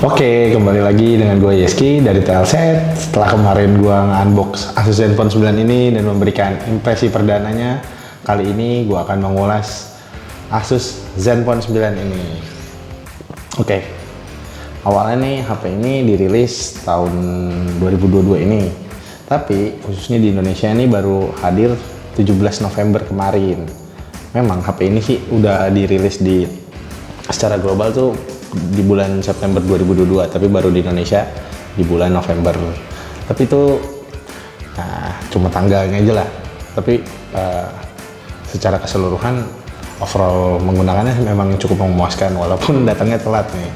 Oke, kembali lagi dengan gue Yeski dari Telset. Setelah kemarin gue nge-unbox Asus Zenfone 9 ini dan memberikan impresi perdananya, kali ini gue akan mengulas Asus Zenfone 9 ini. Oke, awalnya nih HP ini dirilis tahun 2022 ini, tapi khususnya di Indonesia ini baru hadir 17 November kemarin. Memang HP ini sih udah dirilis secara global tuh di bulan September 2022, tapi baru di Indonesia di bulan November. Tapi itu cuma tanggalnya aja lah. Tapi secara keseluruhan overall menggunakannya memang cukup memuaskan walaupun datangnya telat nih.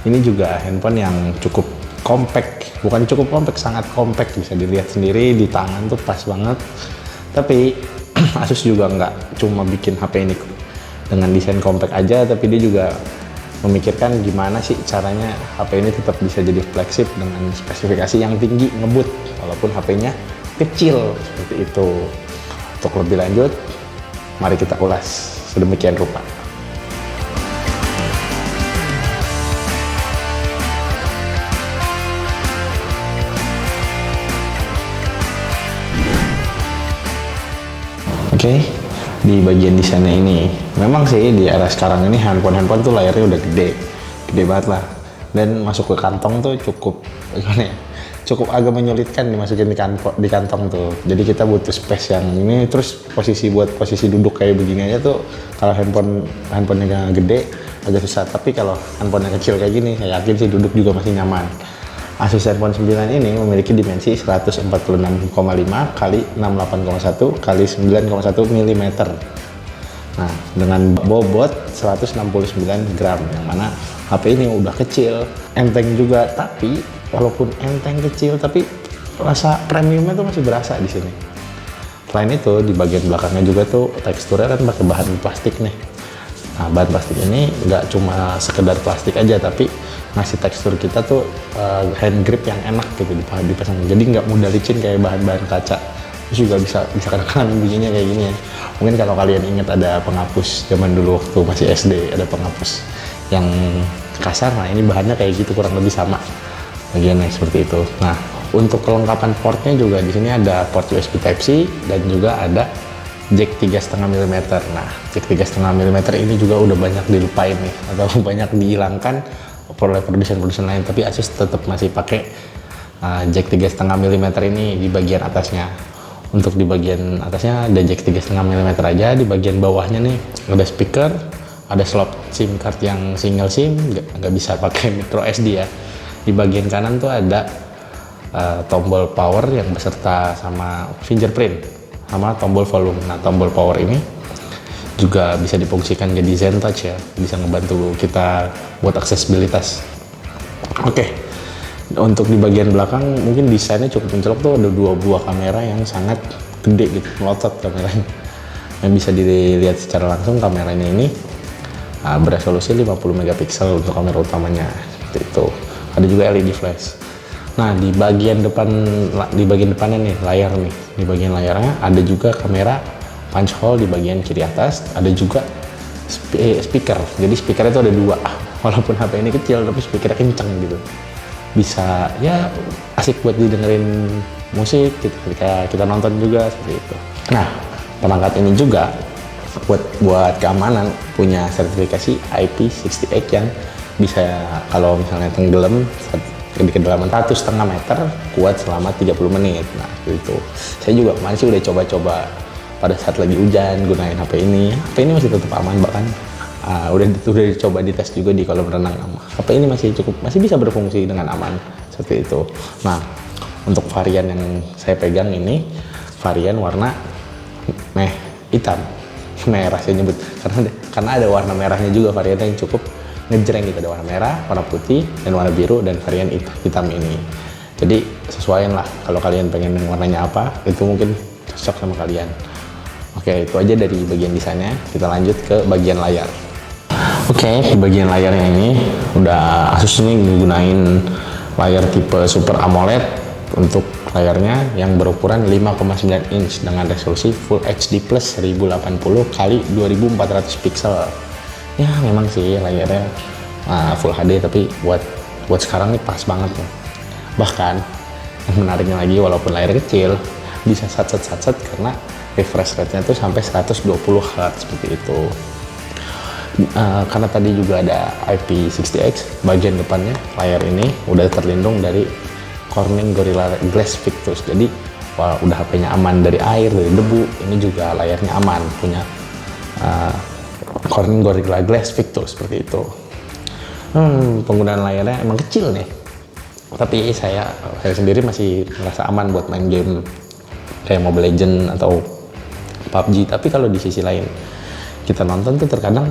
Ini juga handphone yang cukup compact, bukan cukup compact, sangat compact, bisa dilihat sendiri di tangan tuh pas banget. Tapi Asus juga nggak cuma bikin HP ini dengan desain compact aja, tapi dia juga memikirkan gimana sih caranya HP ini tetap bisa jadi flagship dengan spesifikasi yang tinggi, ngebut walaupun HP-nya kecil seperti itu. Untuk lebih lanjut, mari kita ulas sedemikian rupa. Oke. Di bagian desainnya ini memang sih di era sekarang ini handphone tuh layarnya udah gede banget lah, dan masuk ke kantong tuh cukup gimana ya, cukup agak menyulitkan dimasukin di kantong tuh. Jadi kita butuh space yang ini, terus posisi duduk kayak begini aja tuh kalau handphonenya gede agak susah, tapi kalau handphonenya kecil kayak gini saya yakin sih duduk juga masih nyaman. Asus Zenfone 9 ini memiliki dimensi 146,5 kali 68,1 kali 9,1 mm. Nah, dengan bobot 169 gram, yang mana HP ini udah kecil, enteng juga, tapi walaupun enteng kecil, tapi rasa premiumnya tuh masih berasa di sini. Selain itu, di bagian belakangnya juga tuh teksturnya kan pakai bahan plastik nih. Nah, bahan plastik ini nggak cuma sekedar plastik aja, tapi ngasih tekstur kita tuh hand grip yang enak gitu dipasang. Jadi nggak mudah licin kayak bahan-bahan kaca. Terus juga bisa kadang-kadang bunyinya kayak gini ya. Mungkin kalau kalian ingat ada penghapus zaman dulu waktu masih SD, ada penghapus yang kasar. Nah, ini bahannya kayak gitu, kurang lebih sama bagiannya seperti itu. Nah, untuk kelengkapan portnya juga di sini ada port USB Type-C dan juga ada jack 3,5 mm. Nah, jack 3,5 mm ini juga udah banyak dilupain nih, atau banyak dihilangkan oleh produsen lain, tapi Asus tetap masih pakai jack 3,5 mm ini di bagian atasnya. Untuk di bagian atasnya ada jack 3,5 mm aja, di bagian bawahnya nih ada speaker, ada slot SIM card yang single SIM, nggak bisa pakai micro SD ya. Di bagian kanan tuh ada tombol power yang beserta sama fingerprint, sama tombol volume. Nah, tombol power ini juga bisa difungsikan jadi Zen Touch ya, bisa ngebantu kita buat aksesibilitas. Oke, untuk di bagian belakang mungkin desainnya cukup mencolok tuh, ada dua buah kamera yang sangat gede gitu, melotot kameranya. Yang bisa dilihat secara langsung, kameranya ini beresolusi 50 megapiksel untuk kamera utamanya, seperti itu. Ada juga LED flash. Nah, di bagian depannya nih, layar nih, di bagian layarnya ada juga kamera punch hole di bagian kiri atas, ada juga speaker. Jadi speakernya itu ada dua, walaupun HP ini kecil tapi speakernya kenceng gitu, bisa ya asik buat didengerin musik gitu, ketika kita nonton juga seperti itu. Nah, perangkat ini juga buat keamanan punya sertifikasi IP68 yang bisa kalau misalnya tenggelam di kedalaman 1,5 meter kuat selama 30 menit. Nah, itu saya juga kemarin sih udah coba-coba pada saat lagi hujan gunain HP ini. HP ini masih tetap aman, bahkan udah dicoba dites juga di kolam renang. HP ini masih bisa berfungsi dengan aman seperti itu. Nah, untuk varian yang saya pegang ini varian warna hitam, merah saya nyebut karena ada warna merahnya juga, variannya yang cukup ngejreng gitu, ada warna merah, warna putih, dan warna biru, dan varian hitam ini. Jadi sesuaiin lah, kalau kalian pengen warnanya apa, itu mungkin cocok sama kalian. Oke, itu aja dari bagian desainnya. Kita lanjut ke bagian layar. Oke, di bagian layarnya ini udah Asus ini gunain layar tipe Super AMOLED untuk layarnya yang berukuran 5,9 inch dengan resolusi Full HD Plus 1080 kali 2400 pixel. Ya memang sih layarnya Full HD, tapi buat buat sekarang nih pas banget nih. Bahkan yang menariknya lagi, walaupun layar kecil bisa sat-sat karena refresh rate-nya tuh sampai 120 Hz seperti itu. Karena tadi juga ada IP60X, bagian depannya layar ini udah terlindung dari Corning Gorilla Glass Victus. Jadi udah HP-nya aman dari air, dari debu, ini juga layarnya aman, punya Corning Gorilla Glass Victus seperti itu. Penggunaan layarnya emang kecil nih, tapi saya sendiri masih merasa aman buat main game kayak Mobile Legends atau PUBG. Tapi kalau di sisi lain kita nonton tuh terkadang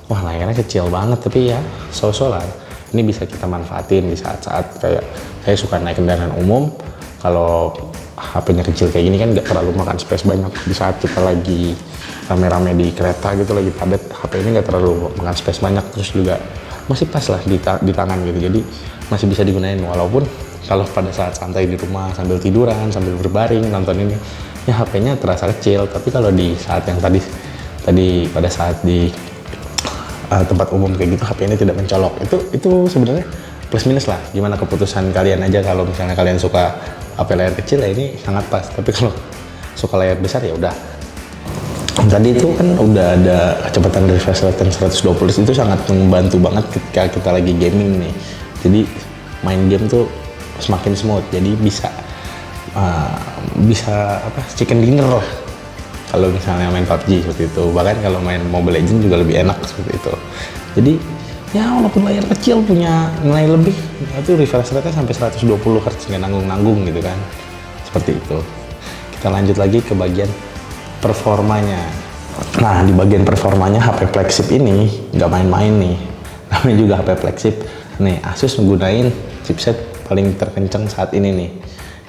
wah layarnya kecil banget, tapi ya so-so lah. Ini bisa kita manfaatin di saat-saat kayak saya suka naik kendaraan umum. Kalau HP-nya kecil kayak gini kan nggak terlalu makan space banyak. Di saat kita lagi rame-rame di kereta gitu, lagi padat, HP ini nggak terlalu makan space banyak, terus juga masih pas lah di tangan gitu. Jadi masih bisa digunain, walaupun kalau pada saat santai di rumah sambil tiduran, sambil berbaring nonton ini, ya HP-nya terasa kecil. Tapi kalau di saat yang tadi pada saat di tempat umum kayak gitu, HP ini tidak mencolok. Itu sebenarnya plus minus lah. Gimana keputusan kalian aja. Kalau misalnya kalian suka HP layar kecil, ya ini sangat pas. Tapi kalau suka layar besar ya udah. Tadi itu kan udah ada kecepatan refresh rate 120 itu sangat membantu banget ketika kita lagi gaming nih. Jadi main game tuh semakin smooth. Jadi bisa chicken dinner lah kalau misalnya main PUBG seperti itu. Bahkan kalau main Mobile Legends juga lebih enak seperti itu. Jadi ya walaupun layar kecil punya nilai lebih, itu refresh rate-nya sampai 120 Hz, nggak nanggung-nanggung gitu kan. Seperti itu. Kita lanjut lagi ke bagian performanya. Nah, di bagian performanya HP flagship ini nggak main-main nih. Namanya juga HP flagship. Nih, Asus menggunakan chipset paling terkencang saat ini nih,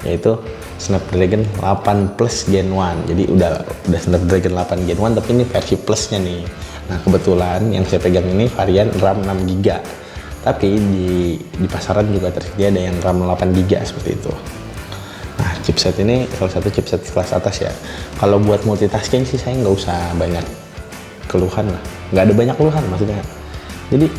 yaitu Snapdragon 8 Plus Gen 1. Jadi udah Snapdragon 8 Gen 1, tapi ini versi plusnya nih. Nah, kebetulan yang saya pegang ini varian RAM 6GB. Tapi di pasaran juga tersedia ada yang RAM 8GB seperti itu. Nah, chipset ini salah satu chipset kelas atas ya. Kalau buat multitasking sih saya nggak usah banyak keluhan lah. Nggak ada banyak keluhan maksudnya. Jadi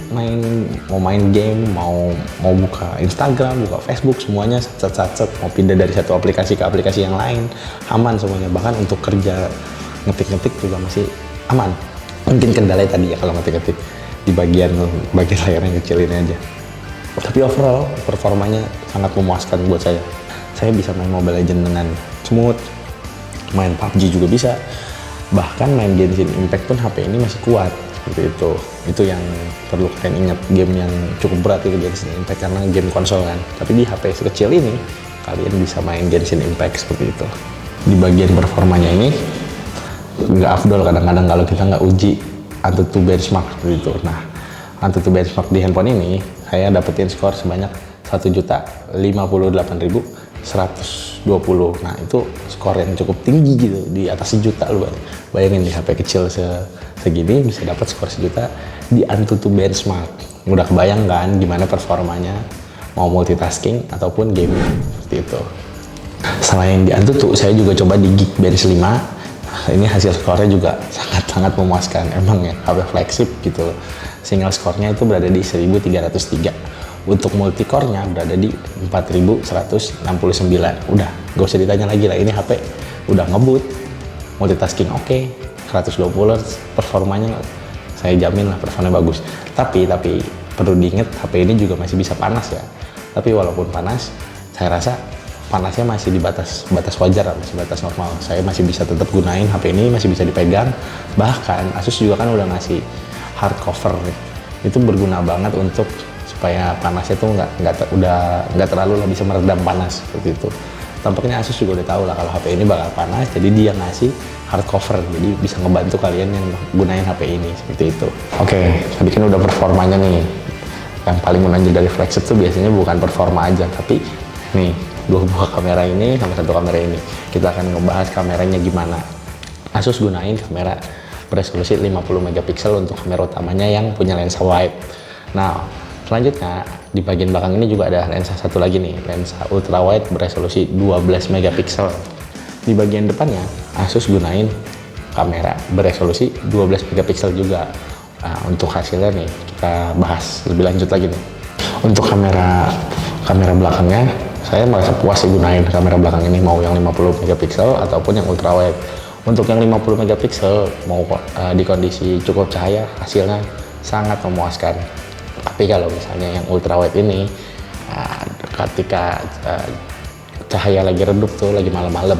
mau main game, mau buka Instagram, buka Facebook, semuanya set. Mau pindah dari satu aplikasi ke aplikasi yang lain, aman semuanya. Bahkan untuk kerja ngetik juga masih aman. Mungkin kendalanya tadi ya kalau ngetik di bagian layar yang kecil ini aja. Tapi overall performanya sangat memuaskan buat saya. Saya bisa main Mobile Legends dengan smooth, main PUBG juga bisa, bahkan main Genshin Impact pun HP ini masih kuat seperti itu. Itu yang perlu kalian ingat, game yang cukup berat itu Genshin Impact karena game konsol kan. Tapi di HP sekecil ini kalian bisa main Genshin Impact seperti itu. Di bagian performanya ini nggak afdol kadang-kadang kalau kita nggak uji AnTuTu benchmark seperti itu. Nah, AnTuTu benchmark di handphone ini saya dapetin skor sebanyak 1.058.120. Nah, itu skor yang cukup tinggi gitu, di atas 1 juta lu. Bayangin di HP kecil segini bisa dapat skor 1 juta di AnTuTu benchmark. Udah kebayang kan gimana performanya mau multitasking ataupun gaming seperti itu. Selain di AnTuTu, saya juga coba di Geekbench 5. Ini hasil skornya juga sangat memuaskan. Emang ya HP flagship gitu. Single skornya itu berada di 1303. Untuk multicore-nya berada di 4169. Udah, gak usah ditanya lagi lah. Ini HP udah ngebut, multitasking oke, 120 Hz, performanya saya jamin lah performanya bagus. Tapi perlu diingat HP ini juga masih bisa panas ya. Tapi walaupun panas, saya rasa panasnya masih di batas wajar, masih batas normal. Saya masih bisa tetap gunain HP ini, masih bisa dipegang. Bahkan Asus juga kan udah ngasih hard cover nih. Itu berguna banget untuk supaya panasnya tuh nggak terlalu lah, bisa meredam panas seperti itu. Tampaknya Asus juga udah tahu lah kalau HP ini bakal panas, jadi dia ngasih hard cover, jadi bisa ngebantu kalian yang gunain HP ini seperti itu. Oke, tadi kan udah performanya nih. Yang paling menonjol dari flagship tuh biasanya bukan performa aja, tapi nih 2 buah kamera ini sama 1 kamera ini. Kita akan ngebahas kameranya gimana. Asus gunain kamera beresolusi 50 megapiksel untuk kamera utamanya yang punya lensa wide. Nah, selanjutnya di bagian belakang ini juga ada lensa satu lagi nih, lensa ultra wide beresolusi 12 megapiksel. Di bagian depannya Asus gunain kamera beresolusi 12 megapiksel juga. Nah, untuk hasilnya nih kita bahas lebih lanjut lagi nih. Untuk kamera kamera belakangnya, saya merasa puas sih gunain kamera belakang ini, mau yang 50 megapiksel ataupun yang ultrawide. Untuk yang 50 megapiksel mau di kondisi cukup cahaya hasilnya sangat memuaskan. Tapi kalau misalnya yang ultrawide ini ketika cahaya lagi redup tuh, lagi malam-malam,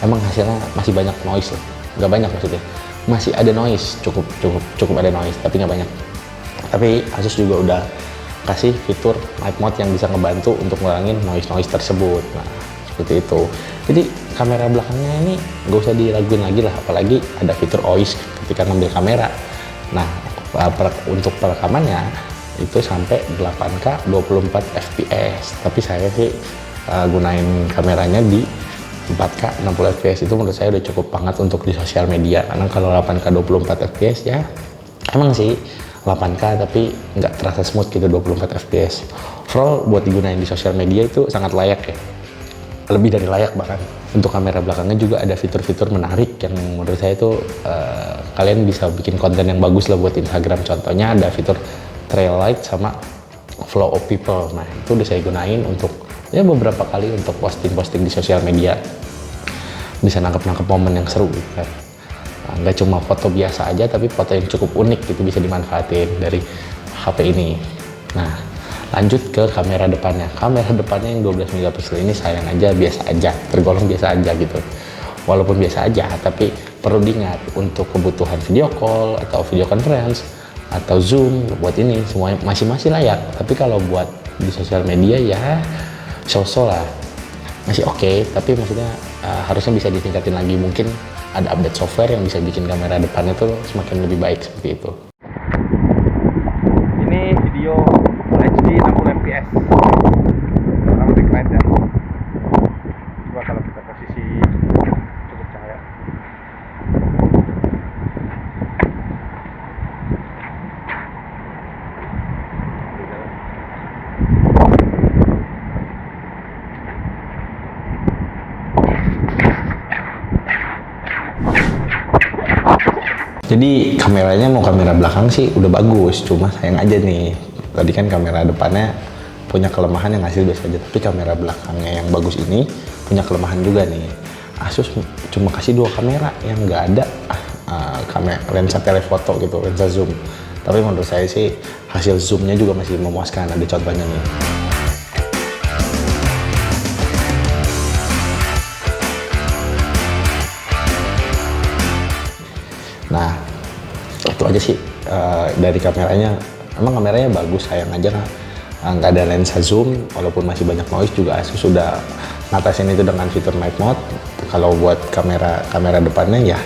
emang hasilnya masih banyak noise loh. Nggak banyak maksudnya, masih ada noise, cukup ada noise, tapi nggak banyak. Tapi Asus juga udah kasih fitur night mode yang bisa ngebantu untuk ngurangin noise tersebut. Nah, seperti itu. Jadi kamera belakangnya ini nggak usah diraguin lagi lah, apalagi ada fitur OIS ketika ngambil kamera. Nah, untuk perekamannya itu sampai 8K 24 fps. Tapi saya sih gunain kameranya di 4K 60 fps. Itu menurut saya udah cukup banget untuk di sosial media. Karena kalau 8K 24 fps ya emang sih 8K tapi nggak terasa smooth gitu 24 fps. Overall buat digunain di sosial media itu sangat layak ya, lebih dari layak bahkan. Untuk kamera belakangnya juga ada fitur-fitur menarik yang menurut saya itu kalian bisa bikin konten yang bagus lah buat Instagram. Contohnya ada fitur trail light sama flow of people. Nah itu udah saya gunain untuk ya beberapa kali untuk posting-posting di sosial media, bisa nangkep momen yang seru gitu kan. Nggak cuma foto biasa aja, tapi foto yang cukup unik gitu bisa dimanfaatin dari HP ini. Nah, lanjut ke kamera depannya. Kamera depannya yang 12 megapiksel ini sayang aja biasa aja, tergolong biasa aja gitu. Walaupun biasa aja, tapi perlu diingat untuk kebutuhan video call atau video conference atau Zoom, buat ini semuanya masih layak. Tapi kalau buat di sosial media ya so-so lah, masih oke, tapi maksudnya harusnya bisa ditingkatin lagi. Mungkin ada update software yang bisa bikin kamera depannya tuh semakin lebih baik seperti itu. Ini video HD 60 fps, kurang lebih keren ya. Coba kalau kita posisi cukup cahaya. Jadi kameranya mau kamera belakang sih udah bagus, cuma sayang aja nih, tadi kan kamera depannya punya kelemahan yang hasil biasa aja, tapi kamera belakangnya yang bagus ini punya kelemahan juga nih. Asus cuma kasih 2 kamera yang nggak ada kamera lensa telefoto gitu, lensa zoom. Tapi menurut saya sih hasil zoomnya juga masih memuaskan. Ada contohnya nih. Nah itu aja sih dari kameranya. Emang kameranya bagus, sayang aja nggak ada lensa zoom. Walaupun masih banyak noise juga Asus sudah ngatasin itu dengan fitur night mode. Kalau buat kamera depannya ya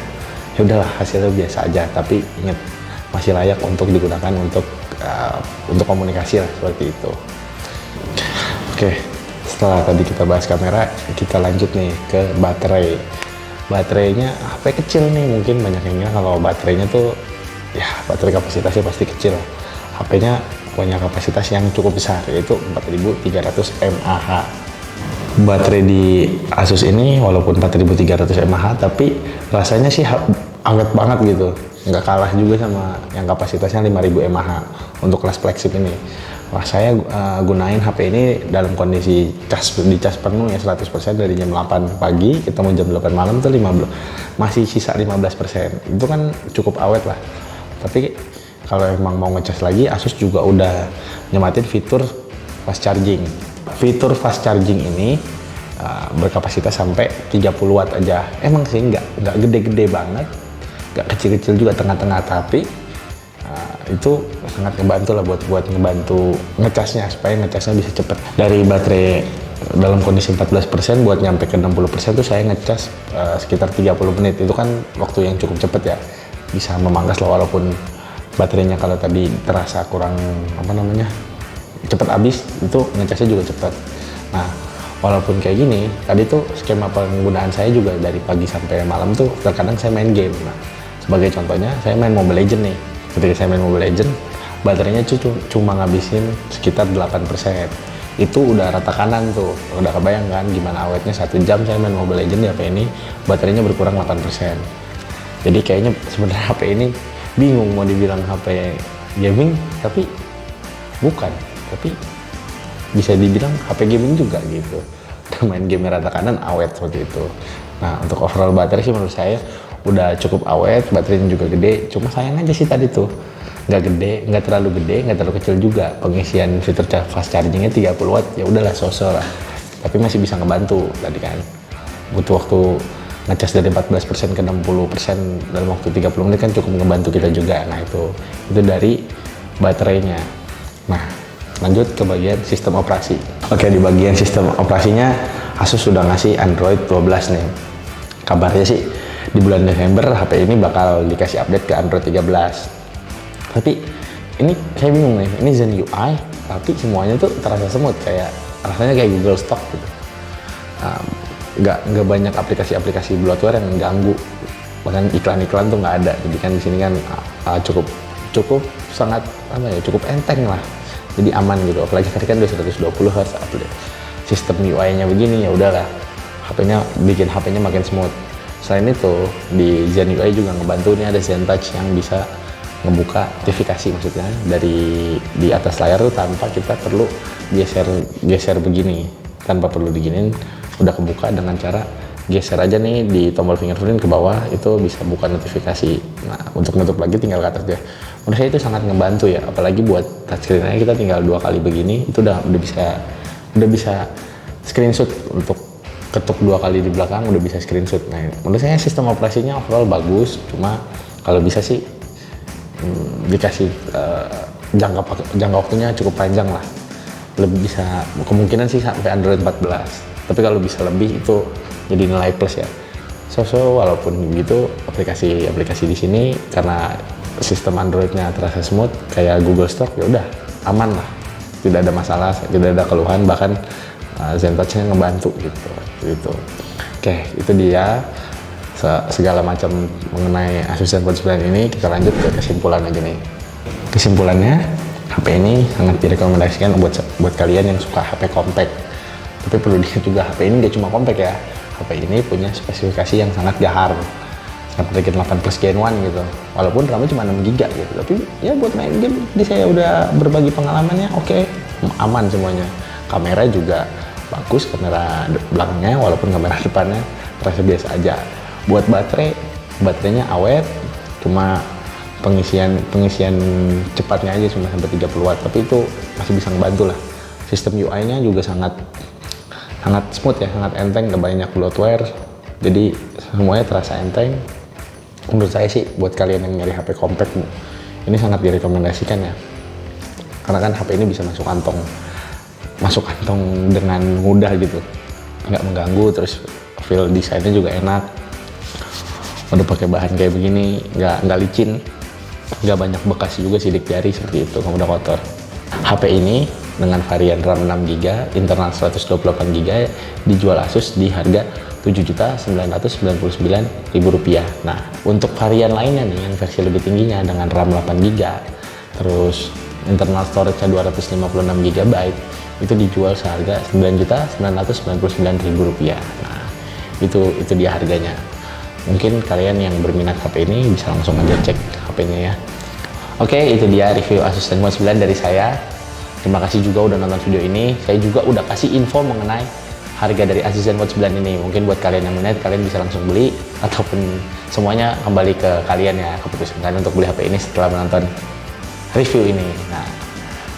udahlah hasilnya biasa aja, tapi ingat masih layak untuk digunakan untuk komunikasi lah, seperti itu. Oke, setelah tadi kita bahas kamera, kita lanjut nih ke baterai. Baterainya HP kecil nih, mungkin banyak yang bilang kalau baterainya tuh ya baterai kapasitasnya pasti kecil. HP-nya punya kapasitas yang cukup besar, yaitu 4300 mAh. Baterai di Asus ini walaupun 4300 mAh, tapi rasanya sih anget banget gitu. Nggak kalah juga sama yang kapasitasnya 5000 mAh untuk kelas flagship ini. Wah, saya gunain HP ini dalam kondisi di cas penuh ya 100% dari jam 8 pagi ketemu jam 8 malam tuh masih sisa 15%. Itu kan cukup awet lah. Tapi kalau emang mau ngecas lagi, Asus juga udah nyematin fitur fast charging. Fitur fast charging ini berkapasitas sampai 30 watt aja. Emang sih nggak gede-gede banget, nggak kecil-kecil juga, tengah-tengah, tapi itu sangat ngebantu lah buat ngebantu ngecasnya, supaya ngecasnya bisa cepet. Dari baterai dalam kondisi 14% buat nyampe ke 60% tuh saya ngecas sekitar 30 menit. Itu kan waktu yang cukup cepet ya, bisa memangkas lah. Walaupun baterainya kalau tadi terasa kurang cepet habis, itu ngecasnya juga cepet. Nah walaupun kayak gini, tadi tuh skema penggunaan saya juga dari pagi sampai malam tuh terkadang saya main game. Nah sebagai contohnya saya main Mobile Legends nih. Ketika saya main Mobile Legends, baterainya cuma ngabisin sekitar 8%. Itu udah rata kanan tuh, udah kebayang kan gimana awetnya 1 jam saya main Mobile Legends di HP ini, baterainya berkurang 8%. Jadi kayaknya sebenarnya HP ini bingung mau dibilang HP gaming, tapi bukan. Tapi bisa dibilang HP gaming juga gitu. Dan main game rata kanan awet seperti itu. Nah untuk overall baterai sih menurut saya udah cukup awet, baterainya juga gede. Cuma sayang aja sih tadi tuh nggak gede, nggak terlalu gede, nggak terlalu kecil juga. Pengisian fitur fast chargingnya 30 watt, ya udahlah sosok lah. Tapi masih bisa ngebantu tadi kan. Butuh waktu ngecas dari 14% ke 60% dalam waktu 30 menit kan cukup ngebantu kita juga. Nah itu dari baterainya. Nah lanjut ke bagian sistem operasi. Oke, di bagian sistem operasinya Asus sudah ngasih Android 12 nih. Kabarnya sih di bulan Desember HP ini bakal dikasih update ke Android 13. Tapi ini saya bingung nih, ini Zen UI tapi semuanya tuh terasa smooth, kayak rasanya kayak Google Stock gitu. Nggak banyak aplikasi-aplikasi bloatware yang mengganggu, bahkan iklan-iklan tuh nggak ada. Jadi kan di sini kan cukup sangat cukup enteng lah, jadi aman gitu. Apalagi tadi kan udah 120 Hz update. Sistem UI-nya begini, ya udahlah, bikin HP-nya makin smooth. Selain itu di Zen UI juga ngebantu, nih ada Zen Touch yang bisa ngebuka notifikasi, maksudnya dari di atas layar tuh tanpa kita perlu geser begini, tanpa perlu diginin, udah kebuka dengan cara geser aja nih di tombol fingerprint ke bawah, itu bisa buka notifikasi. Nah untuk nutup lagi tinggal ke atas deh. Menurut saya itu sangat ngebantu ya, apalagi buat touchscreen aja kita tinggal 2 kali begini, itu udah bisa screenshot. Untuk ketuk 2 kali di belakang udah bisa screenshot. Nah menurut saya sistem operasinya overall bagus, cuma kalau bisa sih dikasih jangka waktunya cukup panjang lah, lebih bisa, kemungkinan sih sampai Android 14, tapi kalau bisa lebih itu jadi nilai plus ya. Walaupun begitu aplikasi di sini karena sistem Androidnya terasa smooth kayak Google Stock, ya udah aman lah, tidak ada masalah, tidak ada keluhan, bahkan Zen Touch-nya ngebantu gitu. Oke, itu dia segala macam mengenai Asus ZenFone 9 ini. Kita lanjut ke kesimpulan aja nih. Kesimpulannya, HP ini sangat direkomendasikan buat kalian yang suka HP compact. Tapi perlu diingat juga, HP ini gak cuma compact ya. HP ini punya spesifikasi yang sangat gahar, Snapdragon 8 Plus Gen 1 gitu. Walaupun RAM-nya cuma 6GB gitu, tapi ya buat main game, saya udah berbagi pengalamannya, oke, aman semuanya. Kamera juga bagus, kamera belakangnya, walaupun kamera depannya terasa biasa aja. Buat baterainya awet, cuma pengisian cepatnya aja cuma sampai 30 watt, tapi itu masih bisa ngebantu lah. Sistem UI-nya juga sangat smooth ya, sangat enteng, gak banyak bloatware, jadi semuanya terasa enteng. Menurut saya sih buat kalian yang nyari HP compact ini sangat direkomendasikan ya, karena kan HP ini bisa masuk kantong dengan mudah gitu, nggak mengganggu. Terus feel desainnya juga enak, udah pakai bahan kayak begini, nggak licin, nggak banyak bekas juga sidik jari seperti itu, nggak mudah kotor. HP ini dengan varian RAM 6GB, internal 128GB dijual Asus di harga Rp7.999.000. Nah, untuk varian lainnya nih yang versi lebih tingginya dengan RAM 8GB, terus internal storage-nya 256GB, itu dijual seharga Rp9.999.000. Nah, itu dia harganya. Mungkin kalian yang berminat HP ini bisa langsung aja cek HP-nya ya. Oke, itu dia review Asus ZenFone 9 dari saya. Terima kasih juga udah nonton video ini. Saya juga udah kasih info mengenai harga dari Asus ZenFone 9 ini. Mungkin buat kalian yang minat, kalian bisa langsung beli, ataupun semuanya kembali ke kalian ya, keputusan kalian untuk beli HP ini setelah menonton review ini. Nah,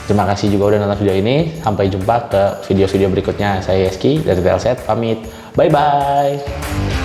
terima kasih juga udah nonton video ini. Sampai jumpa ke video-video berikutnya. Saya Yeski dari Telset, pamit. Bye-bye.